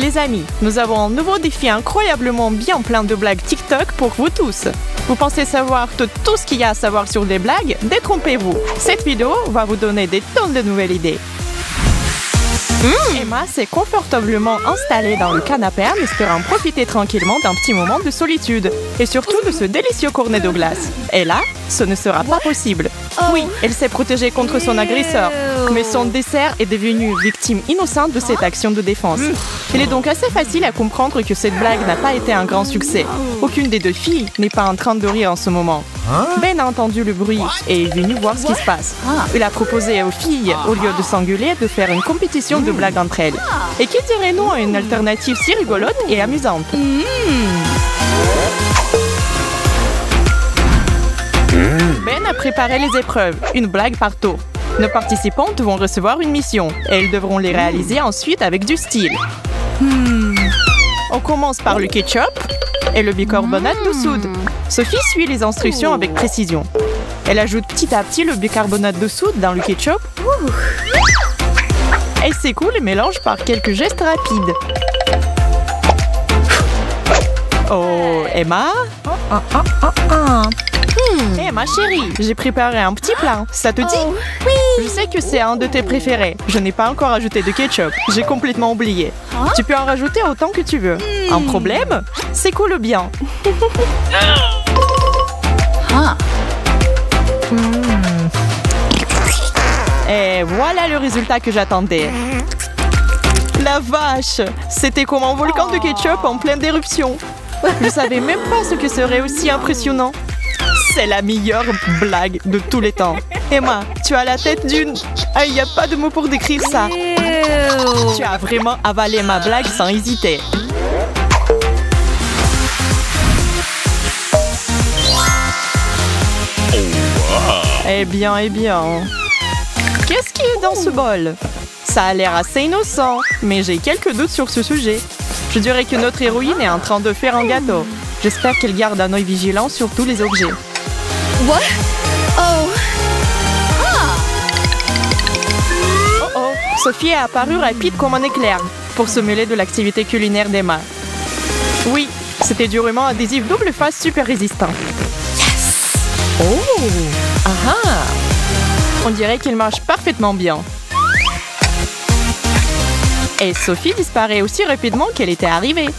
Les amis, nous avons un nouveau défi incroyablement bien plein de blagues TikTok pour vous tous. Vous pensez savoir tout ce qu'il y a à savoir sur des blagues? Détrompez-vous. Cette vidéo va vous donner des tonnes de nouvelles idées. Emma s'est confortablement installée dans le canapé en espérant profiter tranquillement d'un petit moment de solitude et surtout de ce délicieux cornet de glace. Et là, ce ne sera pas possible. Oui, elle s'est protégée contre son agresseur, mais son dessert est devenu victime innocente de cette action de défense. Il est donc assez facile à comprendre que cette blague n'a pas été un grand succès. Aucune des deux filles n'est pas en train de rire en ce moment. Ben a entendu le bruit et est venu voir ce qui se passe. Il a proposé aux filles, au lieu de s'engueuler, de faire une compétition de blagues entre elles. Et qui dirait non à une alternative si rigolote et amusante? Ben a préparé les épreuves, une blague par tour. Nos participantes vont recevoir une mission et elles devront les réaliser ensuite avec du style. On commence par le ketchup et le bicarbonate de soude. Sophie suit les instructions avec précision. Elle ajoute petit à petit le bicarbonate de soude dans le ketchup. Elle secoue le mélange par quelques gestes rapides. Oh, Emma? Ma chérie, j'ai préparé un petit plat. Ça te dit? Oui. Je sais que c'est un de tes préférés. Je n'ai pas encore ajouté de ketchup. J'ai complètement oublié. Tu peux en rajouter autant que tu veux. Un problème? C'est cool bien. Et voilà le résultat que j'attendais. La vache! C'était comme un volcan de ketchup en pleine éruption. Je savais même pas ce que serait aussi impressionnant. C'est la meilleure blague de tous les temps. Emma, tu as la tête d'une... Ah, il n'y a pas de mots pour décrire ça. Tu as vraiment avalé ma blague sans hésiter. Eh bien. Qu'est-ce qui est dans ce bol? Ça a l'air assez innocent, mais j'ai quelques doutes sur ce sujet. Je dirais que notre héroïne est en train de faire un gâteau. J'espère qu'elle garde un œil vigilant sur tous les objets. What? Oh. Oh, Sophie est apparue rapide comme un éclair pour se mêler de l'activité culinaire d'Emma. Oui, c'était du ruban adhésif double face super résistant. Yes. Oh. On dirait qu'il marche parfaitement bien. Et Sophie disparaît aussi rapidement qu'elle était arrivée.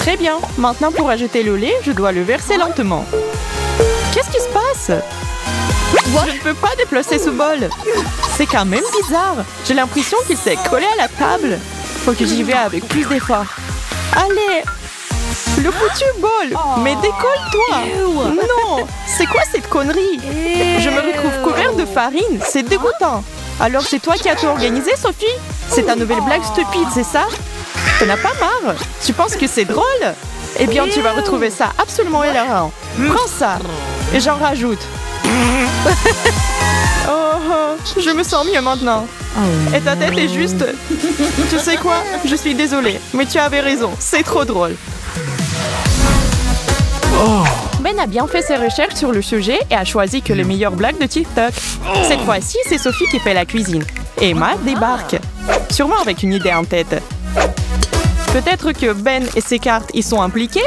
Très bien. Maintenant, pour ajouter le lait, je dois le verser lentement. Qu'est-ce qui se passe? Je ne peux pas déplacer ce bol. C'est quand même bizarre. J'ai l'impression qu'il s'est collé à la table. Faut que j'y vais avec plus d'effort. Allez! Le foutu bol! Mais décolle-toi! Non! C'est quoi cette connerie? Je me retrouve couvert de farine. C'est dégoûtant. Alors, c'est toi qui as tout organisé, Sophie? C'est ta nouvelle blague stupide, c'est ça? Tu n'as pas marre? Tu penses que c'est drôle? Eh bien, tu vas retrouver ça absolument hilarant. Prends ça. Et j'en rajoute. Je me sens mieux maintenant. Et ta tête est juste... Tu sais quoi? Je suis désolée, mais tu avais raison. C'est trop drôle. Ben a bien fait ses recherches sur le sujet et a choisi que les meilleures blagues de TikTok. Cette fois-ci, c'est Sophie qui fait la cuisine. Emma débarque. Sûrement avec une idée en tête. Peut-être que Ben et ses cartes y sont impliqués?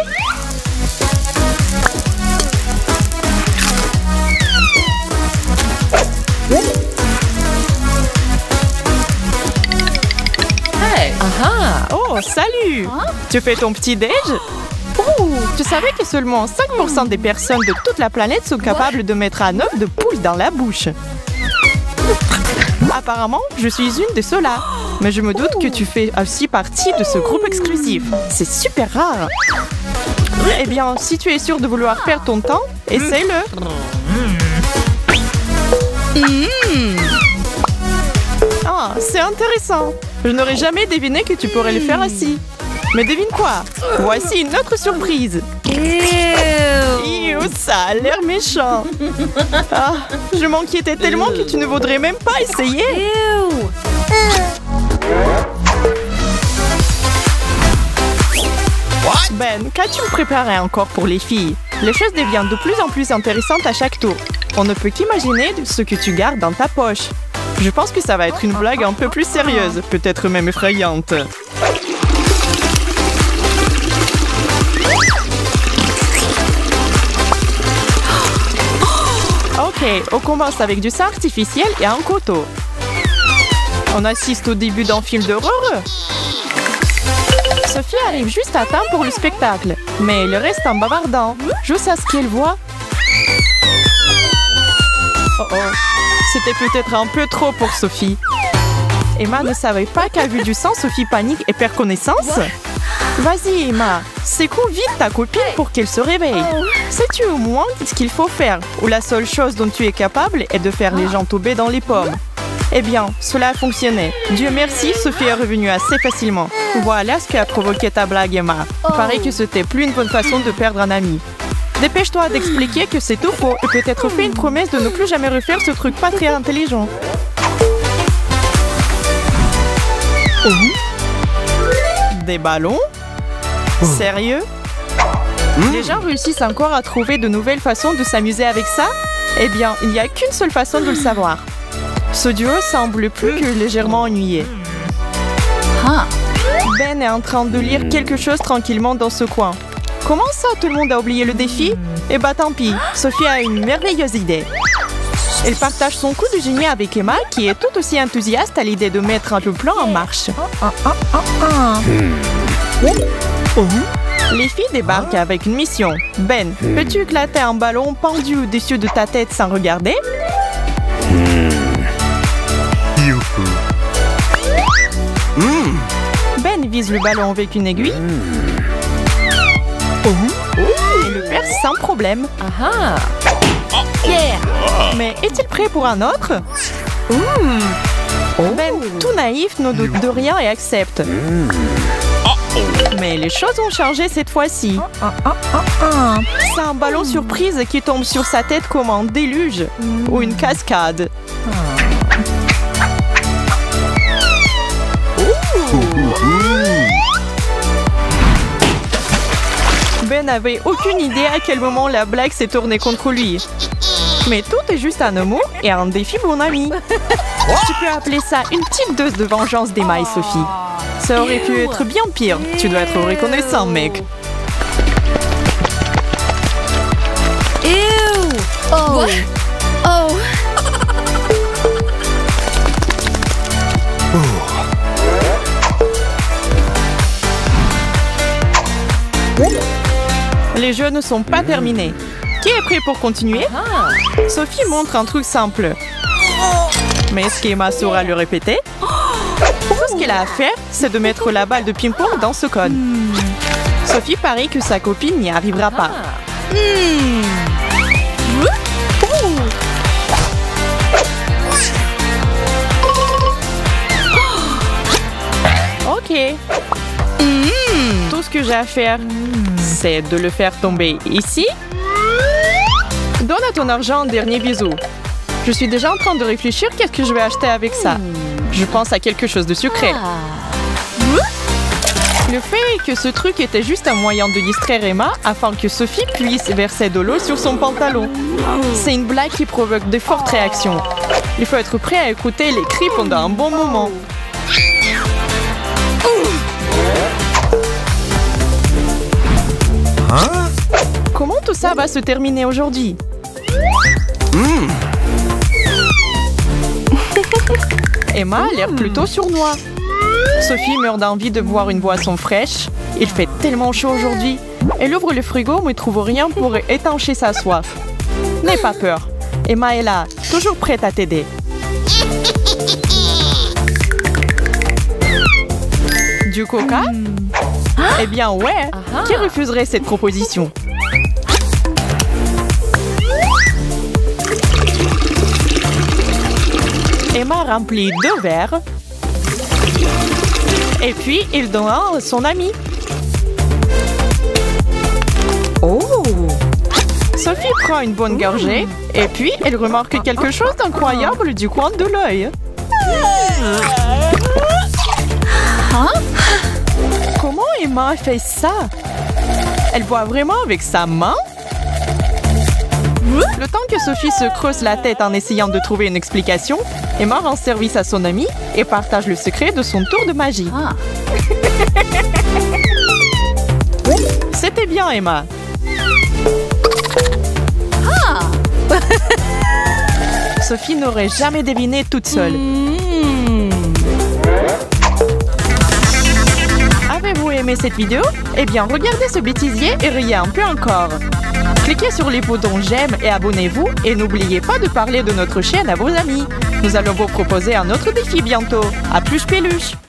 Hey! Oh, salut! Tu fais ton petit déj? Oh, tu savais que seulement 5% des personnes de toute la planète sont capables de mettre un œuf de poule dans la bouche. Apparemment, je suis une de ceux-là. Mais je me doute que tu fais aussi partie de ce groupe exclusif. C'est super rare. Eh bien, si tu es sûr de vouloir perdre ton temps, essaie-le. Ah, c'est intéressant. Je n'aurais jamais deviné que tu pourrais le faire assis. Mais devine quoi? Voici une autre surprise. Ça a l'air méchant. Ah, je m'inquiétais tellement que tu ne voudrais même pas essayer. Ben, qu'as-tu préparé encore pour les filles? Les choses deviennent de plus en plus intéressantes à chaque tour. On ne peut qu'imaginer ce que tu gardes dans ta poche. Je pense que ça va être une blague un peu plus sérieuse, peut-être même effrayante. Ok, on commence avec du sang artificiel et un couteau. On assiste au début d'un film d'horreur. Sophie arrive juste à temps pour le spectacle, mais elle reste en bavardant, juste à ce qu'elle voit. Oh oh, c'était peut-être un peu trop pour Sophie. Emma ne savait pas qu'à vue du sang, Sophie panique et perd connaissance. Vas-y Emma, secoue vite ta copine pour qu'elle se réveille. Sais-tu au moins ce qu'il faut faire, ou la seule chose dont tu es capable est de faire les gens tomber dans les pommes? Eh bien, cela a fonctionné. Dieu merci, Sophie est revenue assez facilement. Voilà ce qui a provoqué ta blague, Emma. Il paraît que c'était plus une bonne façon de perdre un ami. Dépêche-toi d'expliquer que c'est tout faux et peut-être fais une promesse de ne plus jamais refaire ce truc pas très intelligent. Des ballons? Sérieux? Les gens réussissent encore à trouver de nouvelles façons de s'amuser avec ça? Eh bien, il n'y a qu'une seule façon de le savoir. Ce duo semble plus que légèrement ennuyé. Ben est en train de lire quelque chose tranquillement dans ce coin. Comment ça, tout le monde a oublié le défi? Eh bah tant pis, Sophie a une merveilleuse idée. Elle partage son coup de génie avec Emma, qui est tout aussi enthousiaste à l'idée de mettre le plan en marche. Les filles débarquent avec une mission. Ben, peux-tu éclater un ballon pendu au-dessus de ta tête sans regarder? Ben vise le ballon avec une aiguille. Et le perce sans problème. Mais est-il prêt pour un autre? Ben, tout naïf, ne doute de rien et accepte. Mais les choses ont changé cette fois-ci. C'est un ballon surprise qui tombe sur sa tête comme un déluge ou une cascade. Ben n'avait aucune idée à quel moment la blague s'est tournée contre lui. Mais tout est juste un humour et un défi, mon ami. Tu peux appeler ça une petite dose de vengeance d'Emma et Sophie. Ça aurait pu être bien pire. Tu dois être reconnaissant, mec. Oh. Oh. Les jeux ne sont pas terminés. Qui est prêt pour continuer? Sophie montre un truc simple. Mais est-ce qu'Emma saura le répéter? Tout ce qu'elle a à faire, c'est de mettre la balle de ping-pong dans ce code. Sophie parie que sa copine n'y arrivera pas. Ok. Tout ce que j'ai à faire, c'est de le faire tomber ici. Donne à ton argent un dernier bisou. Je suis déjà en train de réfléchir qu'est-ce que je vais acheter avec ça. Je pense à quelque chose de sucré. Le fait est que ce truc était juste un moyen de distraire Emma afin que Sophie puisse verser de l'eau sur son pantalon. C'est une blague qui provoque de fortes réactions. Il faut être prêt à écouter les cris pendant un bon moment. Comment tout ça va se terminer aujourd'hui? Emma a l'air plutôt sournois. Sophie meurt d'envie de boire une boisson fraîche. Il fait tellement chaud aujourd'hui. Elle ouvre le frigo mais ne trouve rien pour étancher sa soif. N'aie pas peur. Emma est là, toujours prête à t'aider. Du coca? Eh bien ouais, qui refuserait cette proposition? Emma remplit 2 verres. Et puis, il donne un à son ami. Oh! Sophie prend une bonne gorgée. Et puis, elle remarque quelque chose d'incroyable du coin de l'œil. Comment Emma fait ça? Elle boit vraiment avec sa main? Le temps que Sophie se creuse la tête en essayant de trouver une explication, Emma rend service à son amie et partage le secret de son tour de magie. C'était bien, Emma. Sophie n'aurait jamais deviné toute seule. Avez-vous aimé cette vidéo? Eh bien, regardez ce bêtisier et riez un peu encore. Cliquez sur les boutons j'aime et abonnez-vous et n'oubliez pas de parler de notre chaîne à vos amis. Nous allons vous proposer un autre défi bientôt. À plus peluche!